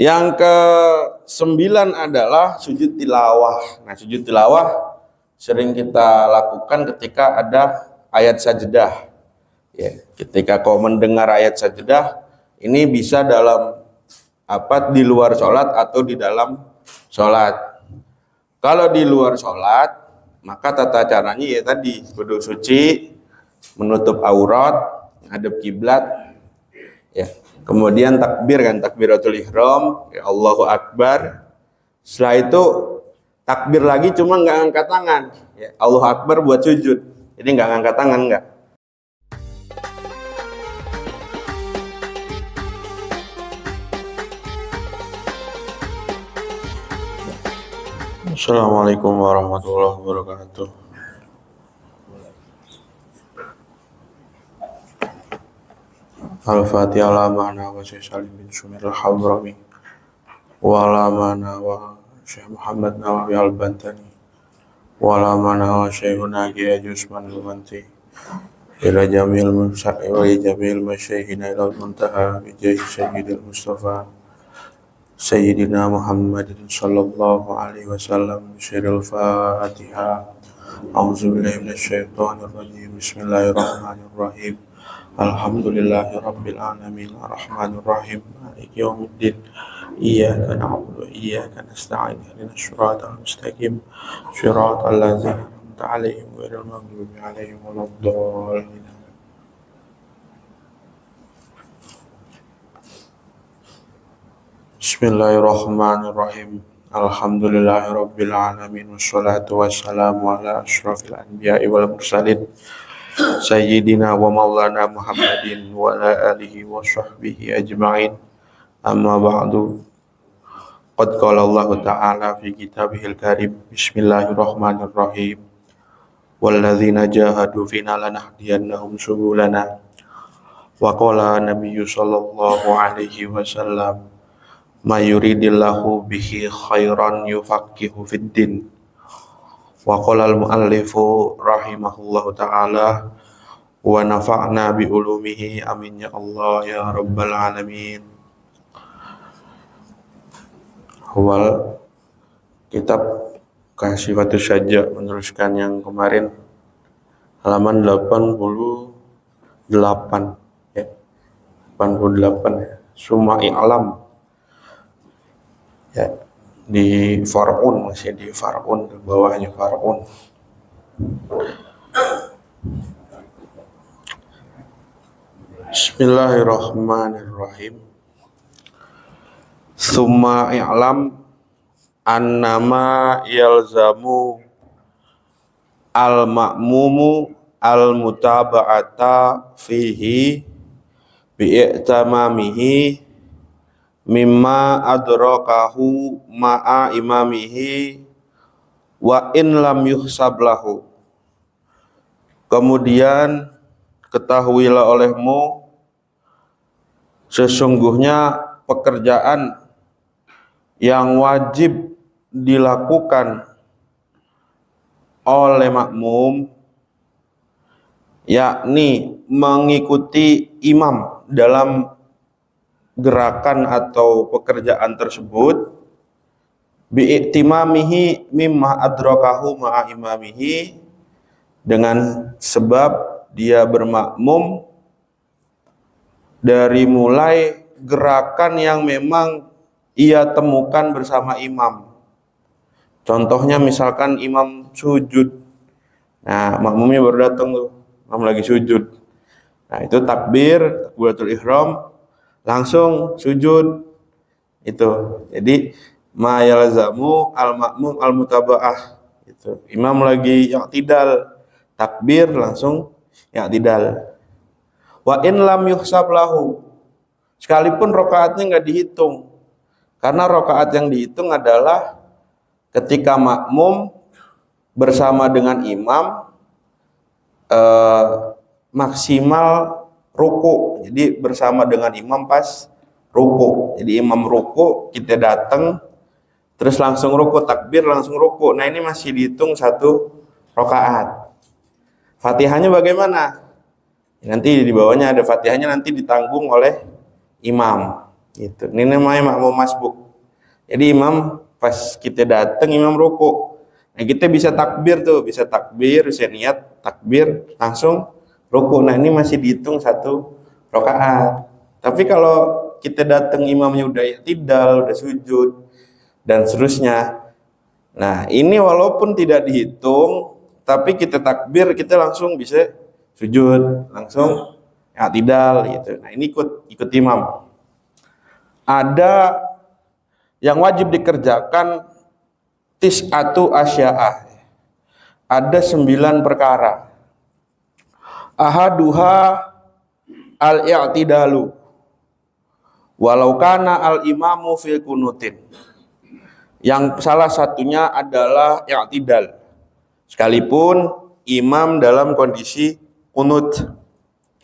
Yang ke-9 adalah sujud tilawah. Nah, sujud tilawah sering kita lakukan ketika ada ayat sajdah. Ya, ketika kau mendengar ayat sajdah, ini bisa dalam di luar sholat atau di dalam sholat. Kalau di luar sholat, maka tata caranya ya tadi, wudu suci, menutup aurat, hadap kiblat, ya. Kemudian takbir kan, takbiratul ihram, ya Allahu Akbar. Setelah itu takbir lagi, cuma nggak angkat tangan. Ya, Allahu Akbar buat sujud, jadi nggak angkat tangan nggak. Assalamualaikum warahmatullahi wabarakatuh. Al-Fatihah ala ma'na wa Syekh Salim bin Sumir al-Hadrami wa ala ma'na wa Syekh Muhammad Nawawi al-Bantani wa ala ma'na wa Syekh Nagi Ajusman al-Banti ila jamil masyaihina ila al-muntaha bijai Sayyidil Mustafa Sayyidina Muhammadin sallallahu alaihi wasallam. Syirul Fatihah. A'udzubillahi minasyaitonir rajim. Bismillahirrahmanirrahim. Alhamdulillahi rabbil alamin arrahmanir rahim maliki yaumiddin iyyaka na'budu wa iyyaka nasta'in ihdinas siratal mustaqim siratal ladzina an'amta 'alaihim ghairil maghdubi 'alaihim waladdallin. Bismillahirrahmanirrahim. Alhamdulillahi rabbil alamin wassalatu wassalamu ala asyrafil anbiya'i wal mursalin Sayyidina wa maulana Muhammadin wa ala alihi wa sahbihi ajma'in. Amma ba'du. Qad qala Allah Ta'ala fi kitabihil karim. Bismillahirrahmanirrahim. Walladzina jahadu fina lanahdiyannahum subulana. Wa qala Nabiyyu sallallahu alaihi wasallam, ma yuridillahu bihi khairan yufaqihu fid din. Wa qala al-muallifu rahimahullahu ta'ala wa nafa'na bi ulumihi amin ya Allah ya rabbal alamin. Awal kitab Kasyifatus Syajja, meneruskan yang kemarin, halaman 88 ya. 88 ya. Summa i'lam ya, di far'un, masih di far'un, di bawahnya far'un. Bismillahirrahmanirrahim. Summa i'lam annama yalzamu al-ma'mumu al-mutaba'ata fihi bi'tamamihi mimma adrakahu ma'a imamihi wa in lam yuhsab lahu. Kemudian ketahuilah olehmu sesungguhnya pekerjaan yang wajib dilakukan oleh makmum, yakni mengikuti imam dalam gerakan atau pekerjaan tersebut, bi'timamihi mimma adrakahu ma'a imamihi, dengan sebab dia bermakmum dari mulai gerakan yang memang ia temukan bersama imam. Contohnya misalkan imam sujud, nah makmumnya baru datang tuh, imam lagi sujud, nah itu takbiratul ihram, langsung sujud itu. Jadi ma yalzamu al-ma'mum al-mutaba'ah itu. Imam lagi i'tidal, takbir langsung i'tidal. Wa in lam yuhsab lahu, sekalipun rakaatnya enggak dihitung. Karena rakaat yang dihitung adalah ketika makmum bersama dengan imam maksimal ruku, jadi bersama dengan imam pas ruku. Jadi imam ruku, kita datang terus langsung ruku, takbir langsung ruku. Nah ini masih dihitung satu rakaat. Fatihahnya bagaimana? Nanti di bawahnya ada Fatihahnya, nanti ditanggung oleh imam. Gitu. Ini namanya makmum masbuk. Jadi imam pas kita datang imam ruku. Nah, kita bisa takbir tuh, bisa takbir, bisa niat takbir langsung ruku. Nah, ini masih dihitung 1 rakaat. Tapi kalau kita datang imamnya udah i'tidal, udah sujud dan seterusnya. Nah, ini walaupun tidak dihitung, tapi kita takbir, kita langsung bisa sujud, langsung i'tidal gitu. Nah, ini ikut imam. Ada yang wajib dikerjakan tis'atu asya'ah. Ada 9 perkara. Ahaduha al-i'tidalu. Walau kana al-imamu fil kunutin. Yang salah satunya adalah i'tidal. Sekalipun imam dalam kondisi kunut.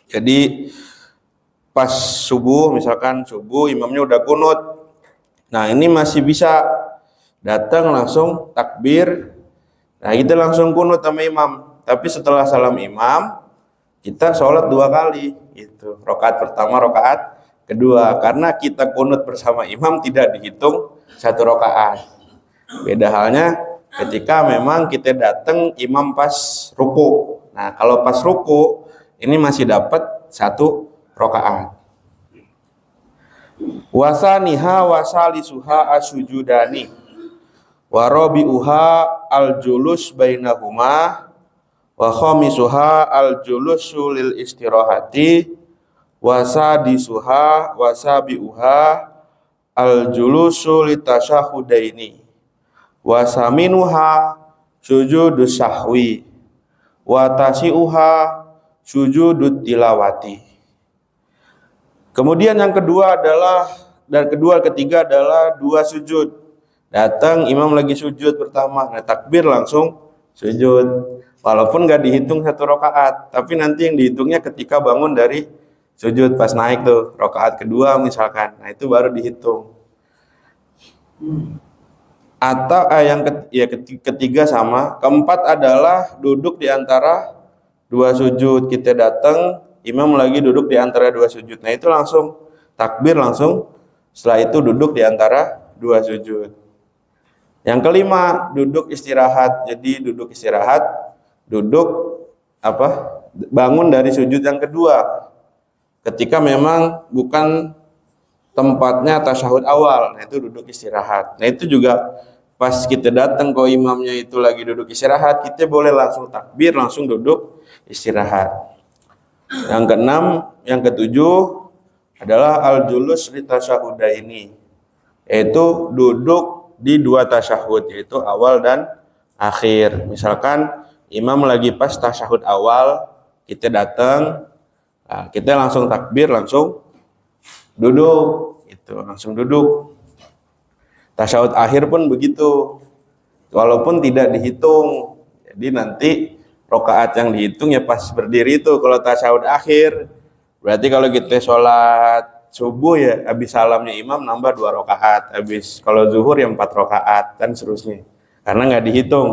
Jadi pas subuh, misalkan subuh imamnya udah kunut. Nah, ini masih bisa datang langsung takbir. Nah, kita langsung kunut sama imam. Tapi setelah salam imam, kita sholat 2 kali. Gitu. Rakaat pertama, rakaat kedua. Karena kita kunut bersama imam tidak dihitung 1 rakaat. Beda halnya ketika memang kita datang imam pas ruku. Nah, kalau pas ruku ini masih dapat 1 rakaat. Wasaniha wasalisuha asujudani warabiuha al-julus bainahuma wa khamisuha al-julusu lil istirahati wasadisuha wasabiuha al-julusu litasyahudaini wasaminuha sujudus sahwi wa tasiuha sujudut tilawati. Kemudian yang kedua adalah, dan ketiga adalah 2 sujud. Datang imam lagi sujud pertama, nah takbir langsung sujud. Walaupun gak dihitung 1 rakaat, tapi nanti yang dihitungnya ketika bangun dari sujud pas naik tuh, rakaat kedua misalkan. Nah, itu baru dihitung. Atau ketiga sama, keempat adalah duduk di antara 2 sujud. Kita datang, imam lagi duduk di antara 2 sujud. Nah, itu langsung takbir langsung. Setelah itu duduk di antara 2 sujud. Yang kelima, duduk istirahat. Jadi duduk istirahat, bangun dari sujud yang kedua. Ketika memang bukan tempatnya tasyahud awal, nah itu duduk istirahat. Nah, itu juga pas kita datang ke imamnya itu lagi duduk istirahat, kita boleh langsung takbir, langsung duduk istirahat. Yang keenam, yang ketujuh adalah al-julus li tasyahudaini, yaitu duduk di 2 tasyahud, yaitu awal dan akhir. Misalkan imam lagi pas tasyahud awal, kita datang, nah, kita langsung takbir, langsung duduk, itu langsung duduk. Tasyahud akhir pun begitu, walaupun tidak dihitung. Jadi nanti rakaat yang dihitung ya pas berdiri itu. Kalau tasyahud akhir, berarti kalau kita sholat subuh ya habis salamnya imam nambah 2 rakaat, habis kalau zuhur ya 4 rakaat dan seterusnya, karena nggak dihitung.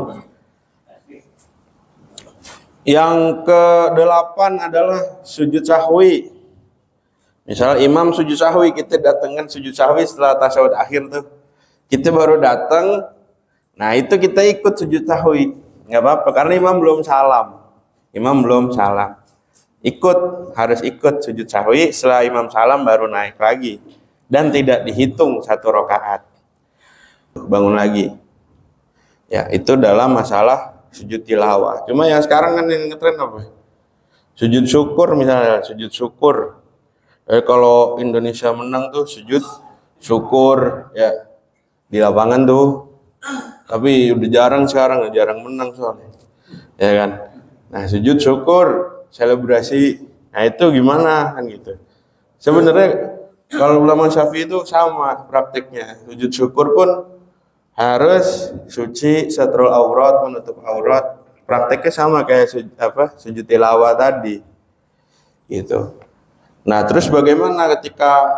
Yang ke-8 adalah sujud sahwi. Misal imam sujud sahwi, kita datangkan sujud sahwi setelah tasyahud akhir tuh, kita baru datang, nah itu kita ikut sujud sahwi. Nggak apa-apa, karena imam belum salam. Harus ikut sujud sahwi, setelah imam salam baru naik lagi. Dan tidak dihitung 1 rakaat. Bangun lagi. Ya, itu dalam masalah sujud tilawah. Cuma yang sekarang kan yang ngetren apa? Sujud syukur misalnya, sujud syukur. Kalau Indonesia menang tuh sujud syukur ya di lapangan tuh. Tapi udah jarang sekarang, jarang menang soalnya. Ya kan? Nah, sujud syukur, selebrasi. Nah, itu gimana kan gitu. Sebenarnya kalau ulama Syafi'i itu sama praktiknya. Sujud syukur pun harus suci, satrul aurat, menutup aurat. Praktiknya sama kayak sujud tilawah tadi. Gitu. Nah, terus bagaimana ketika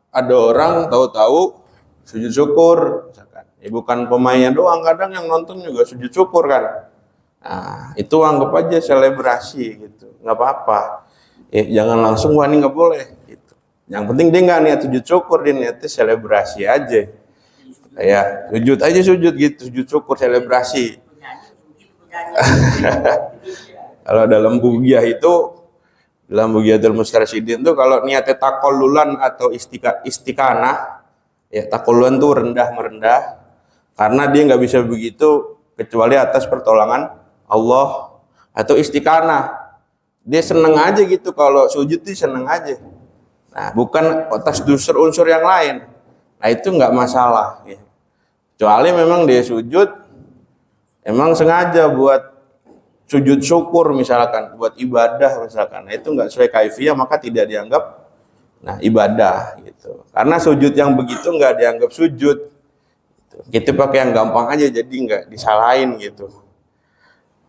ada orang tahu-tahu sujud syukur, misalkan. Ya bukan pemainnya doang, kadang yang nonton juga sujud syukur kan. Nah, itu anggap aja selebrasi gitu, nggak apa-apa. Jangan langsung wah ini nggak boleh gitu. Yang penting dia nggak niat sujud syukur, dia niatnya selebrasi aja. Ya, sujud aja sujud gitu, sujud syukur selebrasi. Kalau dalam bugiah itu, dalam bugiatul mustarsyidin itu kalau niatnya takollulan atau istiqanah, ya takollulan tuh rendah merendah, karena dia nggak bisa begitu kecuali atas pertolongan Allah, atau istiqanah, dia seneng aja gitu kalau sujud tuh seneng aja. Nah, bukan atas unsur yang lain. Nah, itu nggak masalah. Ya. Kecuali memang dia sujud, emang sengaja buat sujud syukur misalkan, buat ibadah misalkan. Nah, itu nggak sesuai kaifiyah, maka tidak dianggap ibadah gitu. Karena sujud yang begitu nggak dianggap sujud. Kita pakai yang gampang aja, jadi nggak disalahin gitu.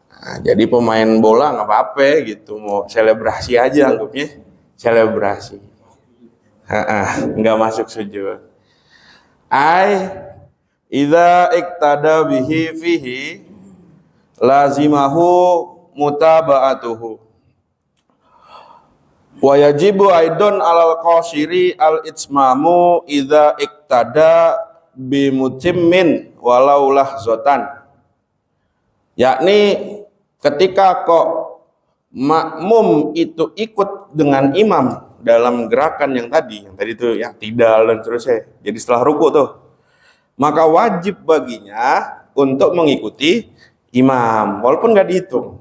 Nah, jadi pemain bola nggak apa-apa gitu, mau selebrasi aja anggapnya selebrasi. Nggak masuk sujud. Idza iktada bihi fihi lazimahu mutaba'atuhu wa yajibu aidon alal qasiri al itsmamu idza iktada bi mutimmin walau lahzatan, yakni ketika kok makmum itu ikut dengan imam dalam gerakan yang tadi itu yang tidal dan seterusnya, jadi setelah ruku tuh, maka wajib baginya untuk mengikuti imam walaupun nggak dihitung,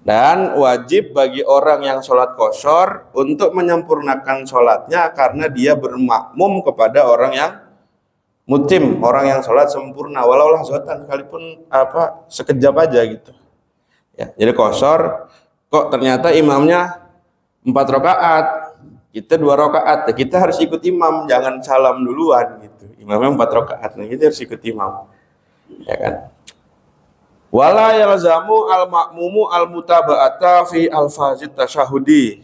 dan wajib bagi orang yang sholat qashar untuk menyempurnakan sholatnya karena dia bermakmum kepada orang yang mutim, orang yang sholat sempurna walau lahzatan, sekalipun sekejap aja gitu ya. Jadi qashar kok ternyata imamnya 4 rakaat, kita 2 rakaat, kita harus ikut imam, jangan salam duluan gitu. Imamnya 4 rakaat, nah kita harus ikut imam, ya kan? Wala yalzamu al-ma'mumu al-mutaba'ata fi al-fazit tasyahudi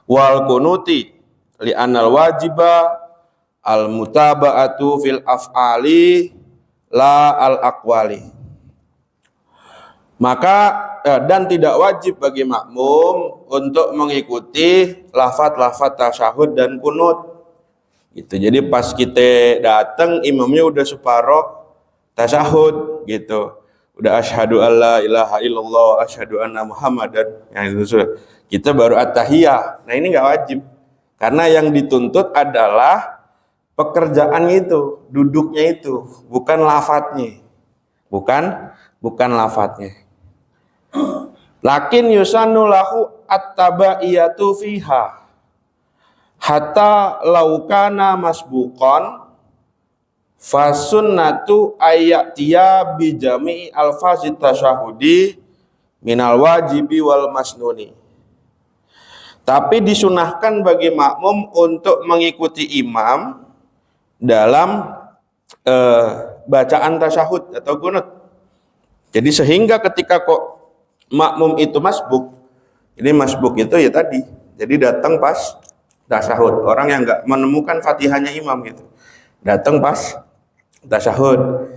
wal kunuti li anal wajiba al-mutaba'atu fil af'ali la al-aqwali. Maka dan tidak wajib bagi makmum untuk mengikuti lafaz-lafaz tasyahud dan kunut gitu. Jadi pas kita datang imamnya udah separoh tasyahud gitu, udah asyhadu alla ilaha illallah asyhadu anna muhammadan, yang itu sudah, kita baru at-tahiyah. Nah, ini nggak wajib, karena yang dituntut adalah pekerjaan itu, duduknya itu, bukan lafadznya, bukan lafadznya. Lakin yusannu lahu at-tabaiyatu fiha hatta laukana masbuqan fasunnatu ayatiya bijami alfazit tasyahudi minal wajibi wal masnuni. Tapi disunahkan bagi makmum untuk mengikuti imam dalam bacaan tasyahud atau qunut. Jadi sehingga ketika kok makmum itu masbuk, ini masbuk itu ya tadi, jadi datang pas tasyahud, orang yang nggak menemukan fatihahnya imam gitu, datang pas tasyahud.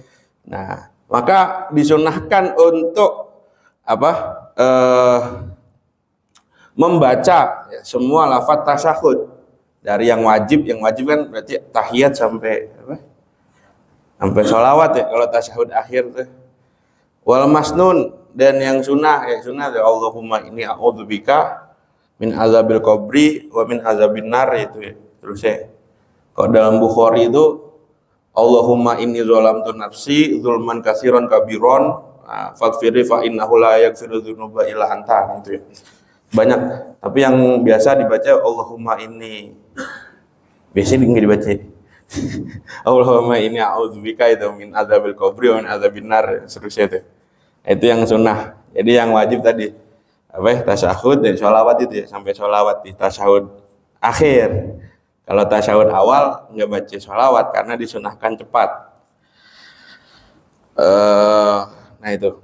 Nah, maka disunahkan untuk membaca ya, semua lafaz tasyahud dari yang wajib kan berarti tahiyat sampai sholawat ya kalau tasyahud akhir tuh. Wal masnun, dan yang sunnah ya Allahumma inni a'udzubika min azabil qabri wa min azabin nar, itu ya. Terus ya, kalau dalam Bukhari itu Allahumma inni zalamtu nafsi zulman katsiran kabiron faghfirli fa innahu la yaghfiru dzunuba illa anta, gitu ya. Banyak, tapi yang biasa dibaca Allahumma inni, biasanya nggak dibaca Allahumma inni a'udzubika itu min azabil qabri wa min azabin nar, seterusnya itu. Itu yang sunnah. Jadi yang wajib tadi tasyahud dan sholawat itu ya, sampai sholawat di tasyahud akhir. Kalau tasyahud awal nggak baca sholawat karena disunahkan cepat. Nah itu.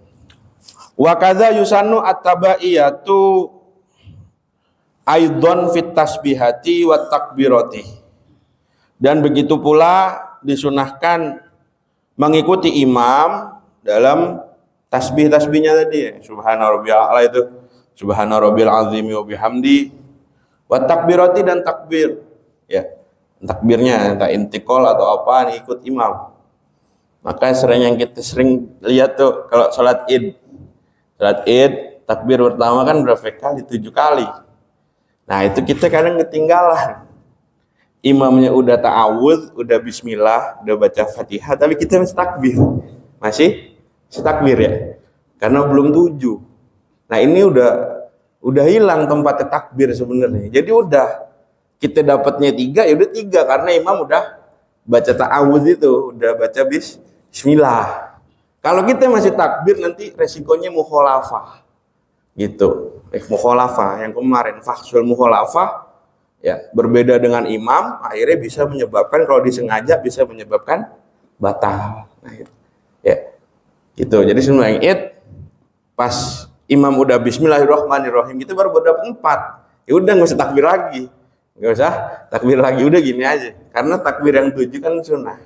Wa kadza yusannu at-tabaiyatu aidon fit tasbihati wa takbirati. Dan begitu pula disunahkan mengikuti imam dalam tasbih-tasbihnya tadi ya. Subhana rabbiyal a'la itu, subhana rabbil azimi wa bihamdi, Wa takbirati dan takbir. Ya. Takbirnya entah intikal atau apa ikut imam. Maka sering yang kita sering lihat tuh kalau salat Id. Salat Id takbir pertama kan berapa kali? 7 kali. Nah, itu kita kadang ketinggalan. Imamnya udah ta'awudz, udah bismillah, udah baca Fatihah, tapi kita masih takbir. Masih takbir ya. Karena belum 7. Nah, ini udah hilang tempatnya takbir sebenarnya. Jadi udah kita dapatnya 3 ya udah 3 karena imam udah baca ta'awudz itu, udah baca bismillah. Kalau kita masih takbir nanti resikonya mukhalafah. Gitu. Mukhalafah yang kemarin fahsul mukhalafah ya berbeda dengan imam akhirnya bisa menyebabkan kalau disengaja bisa menyebabkan batal. Nah, gitu. Ya. Gitu. Jadi sebenarnya Id pas imam udah bismillahirrahmanirrahim kita baru dapat 4. Ya udah enggak usah takbir lagi. Enggak usah takbir lagi, udah gini aja. Karena takbir yang 7 kan sunnah.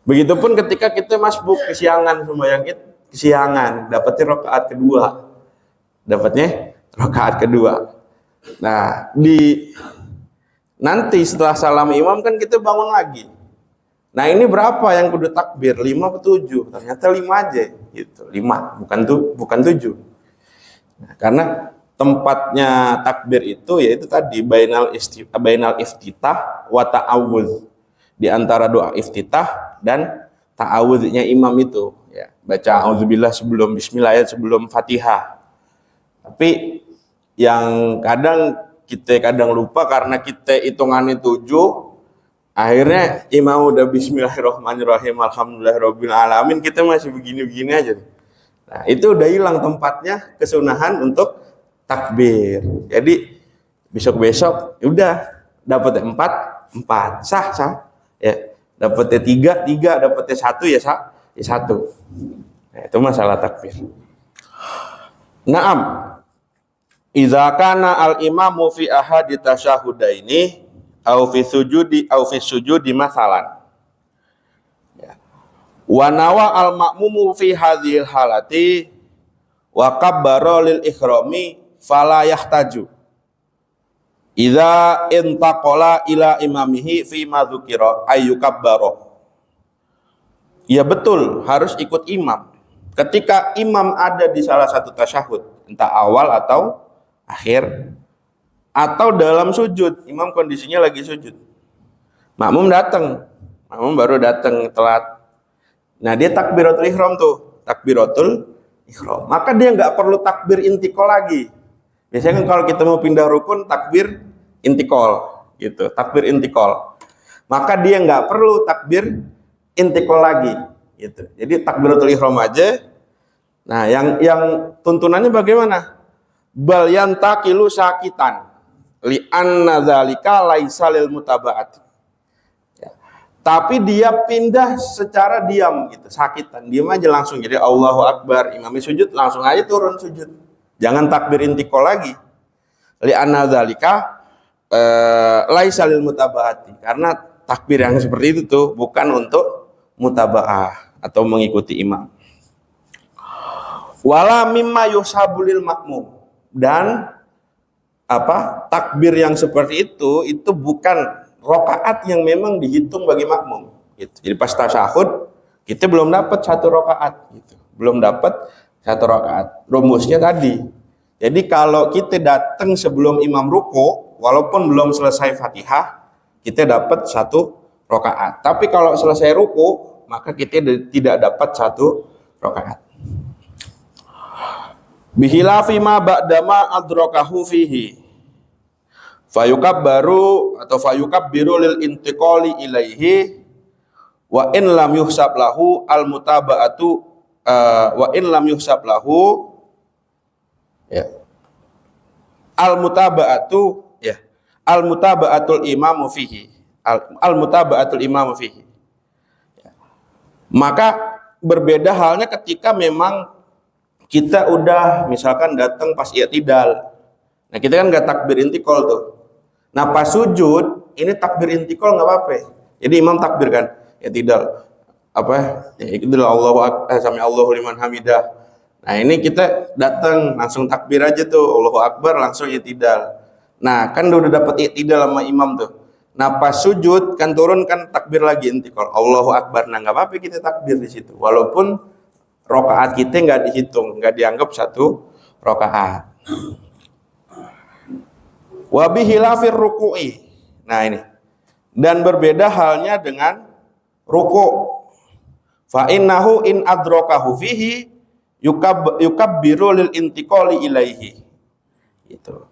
Begitupun ketika kita masbuk kesiangan sembahyang Id, kesiangan, dapatnya rakaat kedua. Nah, nanti setelah salam imam kan kita bangun lagi. Nah, ini berapa yang kudu takbir? 5 atau 7? Ternyata 5 aja gitu. 5, bukan 7. Nah, karena tempatnya takbir itu yaitu tadi bainal iftitah wa ta'awudz. Di antara doa iftitah dan ta'awudznya imam itu ya. Baca auzubillah sebelum bismillah ya, sebelum Fatihah. Tapi yang kadang lupa karena kita hitungannya 7, akhirnya imam udah bismillahirrahmanirrahim alhamdulillahirabbil alamin, kita masih begini-begini aja. Nah, itu udah hilang tempatnya kesunahan untuk takbir. Jadi besok-besok udah dapatnya 4 sah ya. Dapatnya 3 dapatnya 1 ya sah, ya 1. Nah, itu masalah takbir. Naam. Idza kana al-imamu fi ahadi tasyahudaini au fi sujudi masalan. Ya. Wa nawa al-ma'mumu fi hadhil halati wa kabbara lil ikhrami fala yahtaju. Idza intaqala ila imamihi fi ma dzukira ayyukabbara. Ya betul, harus ikut imam. Ketika imam ada di salah satu tasyahud, entah awal atau akhir atau dalam sujud, imam kondisinya lagi sujud, makmum baru datang telat. Nah, dia takbiratul ihram maka dia nggak perlu takbir intikal lagi. Biasanya kan kalau kita mau pindah rukun takbir intikal gitu, maka dia nggak perlu takbir intikal lagi gitu. Jadi takbiratul ihram aja. Nah, yang tuntunannya bagaimana? Bal yantaqilu sakitan li anna dzalika laisa lil mutaba'at. Ya. Tapi dia pindah secara diam gitu, sakitan. Diam aja langsung. Jadi Allahu Akbar, imamnya sujud langsung aja turun sujud. Jangan takbir intikal lagi. Li anna dzalika laisa lil mutaba'ati. Karena takbir yang seperti itu tuh bukan untuk mutaba'ah atau mengikuti imam. Wala mimma yusabulil makmum. Dan takbir yang seperti itu bukan rakaat yang memang dihitung bagi makmum gitu. Jadi pas tasyahud kita belum dapat 1 rakaat gitu. Rumusnya tadi. Jadi kalau kita datang sebelum imam ruku walaupun belum selesai Fatihah, kita dapat 1 rakaat. Tapi kalau selesai ruku maka kita tidak dapat 1 rakaat. Bihilafi ma ba'dama adrakahu fihi fayukabbaru atau fayukabbiru lil intiqali ilaihi wa in lam yuhsab lahu al mutaba'atu ya al mutaba'atul imamu fihi ya. Maka berbeda halnya ketika memang kita udah misalkan datang pas i'tidal. Nah, kita kan nggak takbir intikal tuh. Nah, pas sujud ini takbir intikal nggak apa-apa. Jadi imam takbir kan i'tidal ya i'tidal Allahu akbar sami Allahu liman hamidah. Nah, ini kita datang langsung takbir aja tuh Allahu Akbar langsung i'tidal. Nah, kan udah dapat i'tidal sama imam tuh. Nah, pas sujud kan turun kan takbir lagi intikal. Allahu Akbar. Nah, nggak apa-apa kita takbir di situ. Walaupun rokaat kita nggak dihitung, nggak dianggap satu rokaat. Wabihilafir ruku'i. Nah ini. Dan berbeda halnya dengan ruku'. Fa innahu in adrakahu fihi yukabbiru lil intiqali ilaihi. Itu.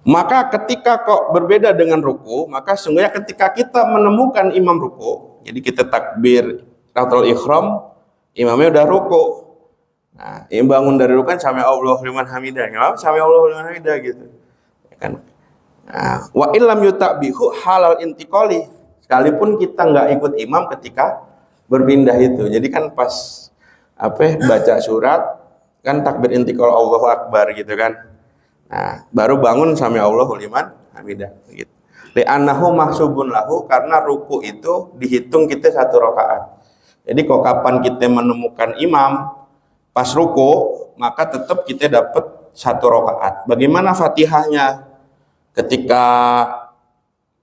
Maka ketika kok berbeda dengan ruku, maka sungguhnya ketika kita menemukan imam ruku, jadi kita takbir takbiratul ihram, imamnya udah ruku. Nah, yang bangun dari ruku kan sami Allahu liman hamidah. Enggak sami Allahu liman hamidah gitu. Ya kan? Nah, wa illam yutabihu halal intiqali. Sekalipun kita nggak ikut imam ketika berpindah itu. Jadi kan pas baca surat kan takbir intiqal Allahu Akbar gitu kan. Nah, baru bangun sami Allahu liman hamidah gitu. Li'annahu mahsubun lahu, karena ruku itu dihitung kita satu rakaat. Jadi kok kapan kita menemukan imam pas ruku, maka tetap kita dapat satu rakaat. Bagaimana Fatihahnya? Ketika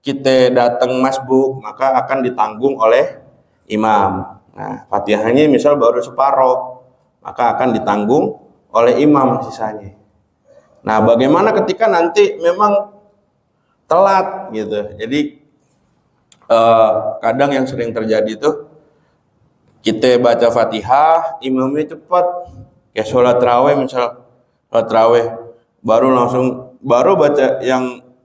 kita datang masbuk, maka akan ditanggung oleh imam. Nah, Fatihahnya misal baru separoh, maka akan ditanggung oleh imam sisanya. Nah, bagaimana ketika nanti memang telat gitu. Jadi kadang yang sering terjadi itu kita baca Fatihah, imamnya cepat. Kayak sholat raweh misal, sholat raweh baru baca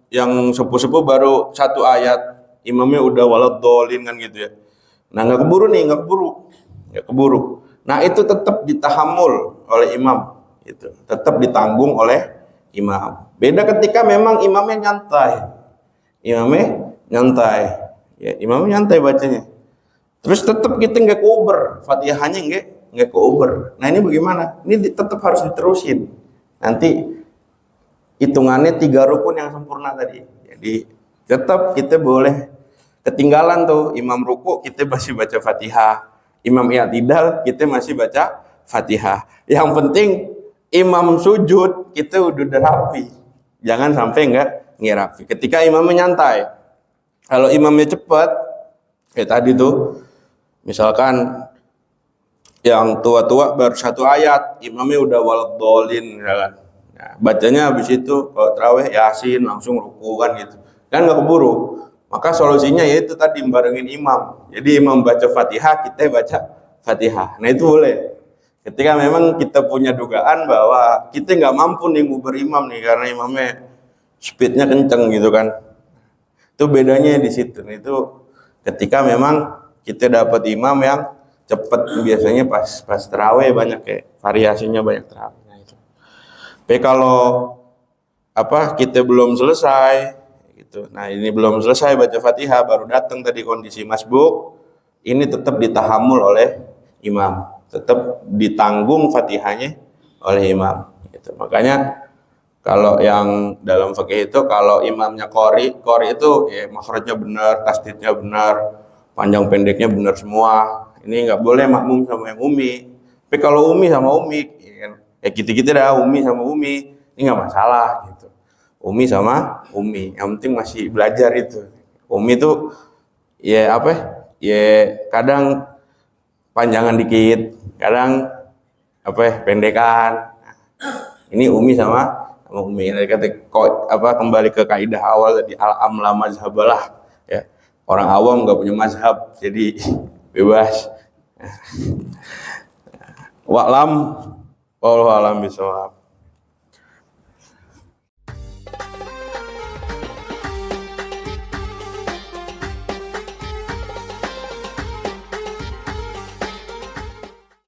yang sepuh-sepuh baru satu ayat, imamnya udah waladhdallin kan gitu ya. Nah, nggak keburu. Nah, itu tetap ditahammul oleh imam, itu tetap ditanggung oleh imam. Beda ketika memang imamnya nyantai, ya, imamnya nyantai bacanya. Terus tetap kita nggak cover, Fatihahnya nggak cover. Nah, ini bagaimana? Ini tetap harus diterusin. Nanti hitungannya 3 rukun yang sempurna tadi. Jadi tetap kita boleh ketinggalan tuh imam ruku kita masih baca Fatihah, imam i'tidal kita masih baca Fatihah. Yang penting imam sujud kita udah rapi, jangan sampai nggak rapi. Ketika imamnya nyantai, kalau imamnya cepat, kayak tadi tuh, misalkan yang tua-tua baru satu ayat, imamnya udah waladhdallin, kan? Nah, bacanya habis itu kalau tarawih Yasin langsung ruku kan gitu, kan nggak keburu. Maka solusinya yaitu tadi barengin imam. Jadi imam baca Fatihah, kita baca Fatihah. Nah, itu boleh. Ketika memang kita punya dugaan bahwa kita nggak mampu nih nguber imam nih karena imamnya speednya kenceng gitu kan. Itu bedanya di situ. Itu ketika memang kita dapat imam yang cepat, biasanya pas tarawih banyak kayak variasinya banyak tarawih. Nah, itu. Tapi kalau kita belum selesai gitu. Nah, ini belum selesai baca Fatihah baru datang tadi kondisi masbuk, ini tetap ditahammul oleh imam. Tetap ditanggung Fatihahnya oleh imam gitu. Makanya kalau yang dalam fikih itu kalau imamnya qori itu ya makhrajnya benar, tasdidnya benar, panjang pendeknya benar semua. Ini nggak boleh makmum sama yang umi. Tapi kalau umi sama umi ya gitu-gitu dah, umi sama umi ini nggak masalah gitu. Umi sama umi, yang penting masih belajar itu. Umi itu ya kadang panjangan dikit, kadang pendekan. Ini umi sama umi. Kembali ke kaidah awal tadi, al-amla mazhabalah ya. Orang awam nggak punya mazhab, jadi bebas. Wa'lam wallahu a'lam bishawab.